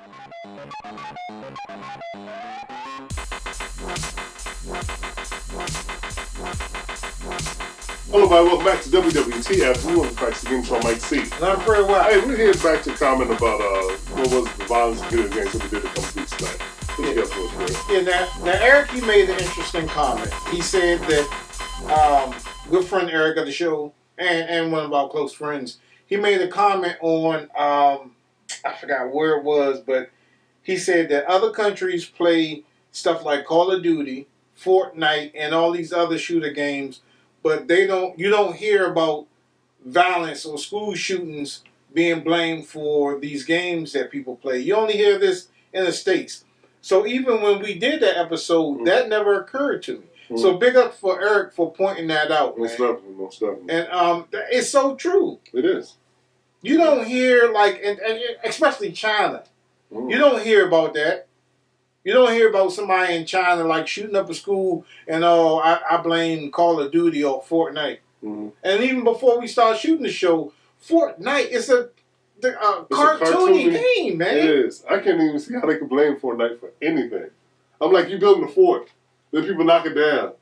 Hello, everybody. Welcome back to WWTF. We want to practice the game show. Mike C. And I'm Fred White. Hey, we're here back to comment about what was the violence in video games that we did a couple weeks back. Now Eric, he made an interesting comment. He said that good friend Eric of the show and one of our close friends, he made a comment on I forgot where it was, but he said that other countries play stuff like Call of Duty, Fortnite, and all these other shooter games, but you don't hear about violence or school shootings being blamed for these games that people play. You only hear this in the States. So even when we did that episode, that never occurred to me. So big up for Eric for pointing that out, man. Most definitely. And it's so true. It is. You don't hear, like, and especially China. You don't hear about that. You don't hear about somebody in China, like, shooting up a school and, I blame Call of Duty or Fortnite. And even before we start shooting the show, Fortnite is a cartoony game, man. It is. I can't even see how they could blame Fortnite for anything. I'm like, you building a fort. Then people knock it down.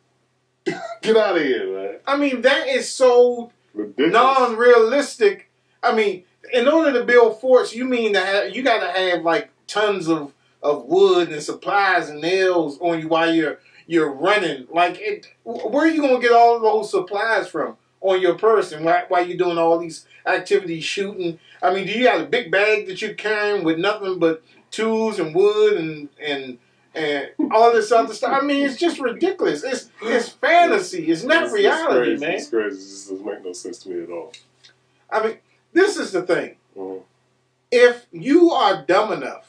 Get out of here, man. I mean, that is so ridiculous. Non-realistic. I mean, in order to build forts, you got to have like tons of wood and supplies and nails on you while you're running. Like, where are you gonna get all of those supplies from on your person while you're doing all these activities, shooting? I mean, do you have a big bag that you're carrying with nothing but tools and wood and all this other stuff? I mean, it's just ridiculous. It's fantasy. It's not reality, crazy, man. It's crazy. It just doesn't make no sense to me at all. I mean, this is the thing. If you are dumb enough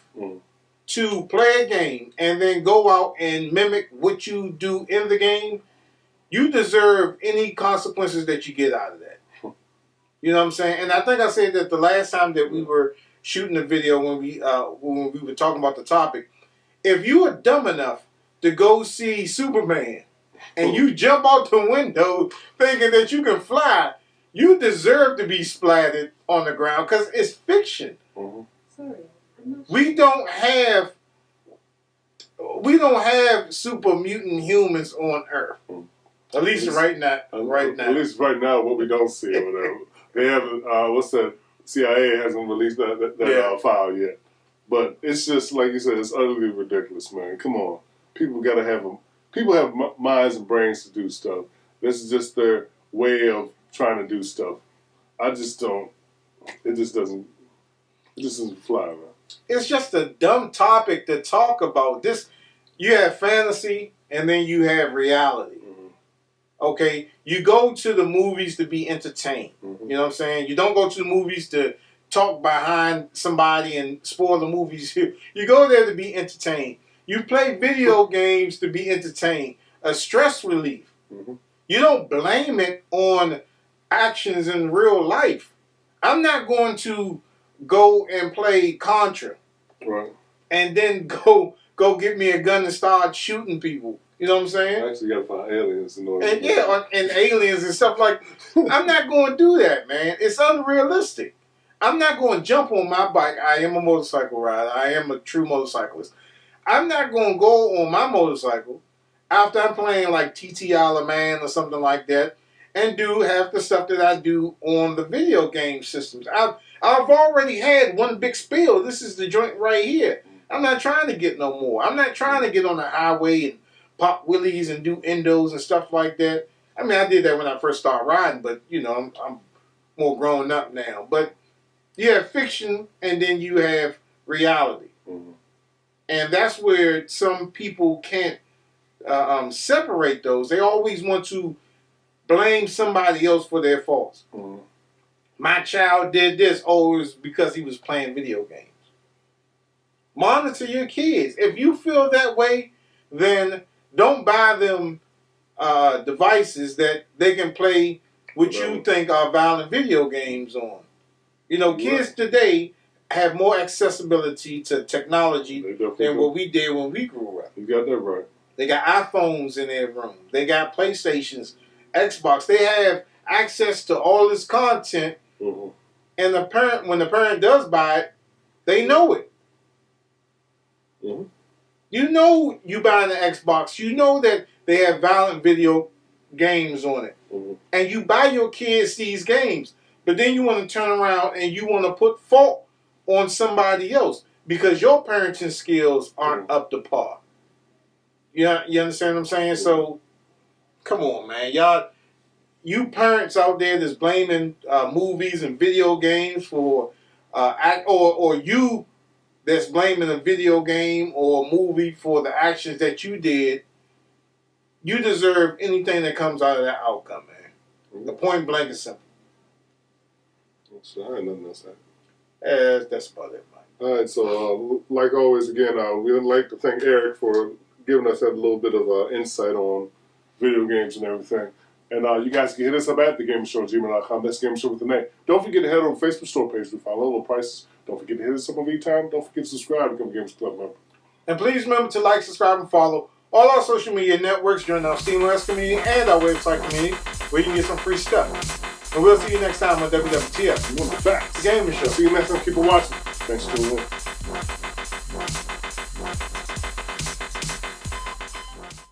to play a game and then go out and mimic what you do in the game, you deserve any consequences that you get out of that. You know what I'm saying? And I think I said that the last time that we were shooting the video when we were talking about the topic. If you are dumb enough to go see Superman and you jump out the window thinking that you can fly, you deserve to be splattered on the ground because it's fiction. Sorry. We don't have super mutant humans on Earth. At least right now. At least right now, what we don't see or whatever. They haven't. What's that? CIA hasn't released that file yet. But it's just like you said. It's utterly ridiculous, man. Come on, people gotta have them. People have minds and brains to do stuff. This is just their way of trying to do stuff. I just don't. It just doesn't. It just doesn't fly, man. It's just a dumb topic to talk about. This, you have fantasy and then you have reality. Okay, you go to the movies to be entertained. You know what I'm saying? You don't go to the movies to talk behind somebody and spoil the movies. You go there to be entertained. You play video games to be entertained. A stress relief. You don't blame it on actions in real life. I'm not going to go and play Contra, and then go get me a gun and start shooting people. You know what I'm saying? I actually got to find aliens in order. And aliens and stuff like. I'm not going to do that, man. It's unrealistic. I'm not going to jump on my bike. I am a motorcycle rider. I am a true motorcyclist. I'm not going to go on my motorcycle after I'm playing like TT Le Man or something like that and do half the stuff that I do on the video game systems. I've already had one big spill. This is the joint right here. I'm not trying to get no more. I'm not trying to get on the highway and pop wheelies and do endos and stuff like that. I mean, I did that when I first started riding, but, you know, I'm more grown up now. But you have fiction and then you have reality. And that's where some people can't separate those. They always want to blame somebody else for their faults. My child did this. Oh, it was because he was playing video games. Monitor your kids. If you feel that way, then don't buy them devices that they can play what you think are violent video games on. You know, kids today have more accessibility to technology than what we did when we grew up. You got that right. They got iPhones in their room. They got PlayStations, Xbox. They have access to all this content. And the parent, when the parent does buy it, they know it. Mm-hmm. You know you buying an Xbox. You know that they have violent video games on it. Mm-hmm. And you buy your kids these games. But then you want to turn around and you want to put fault on somebody else because your parenting skills aren't up to par. You understand what I'm saying? So, come on, man. Y'all, you parents out there that's blaming movies and video games for, or you that's blaming a video game or a movie for the actions that you did, you deserve anything that comes out of that outcome, man. The point blank is simple. So I had nothing else to say. That's about it, man. All right, so like always, again, we would like to thank Eric for giving us that little bit of insight on video games and everything. And you guys can hit us up at thagamersshow@gmail.com. That's Gamer Show with an A. Don't forget to head over to the Facebook store page to find low prices. Don't forget to hit us up on vTime. Don't forget to subscribe and become a Gamers Club member. And please remember to like, subscribe, and follow all our social media networks, join our SteamOS community and our website community where you can get some free stuff. And we'll see you next time on WWTF. You want the facts. The Gamer Show. See you next time. Keep on watching. Thanks for tuning in.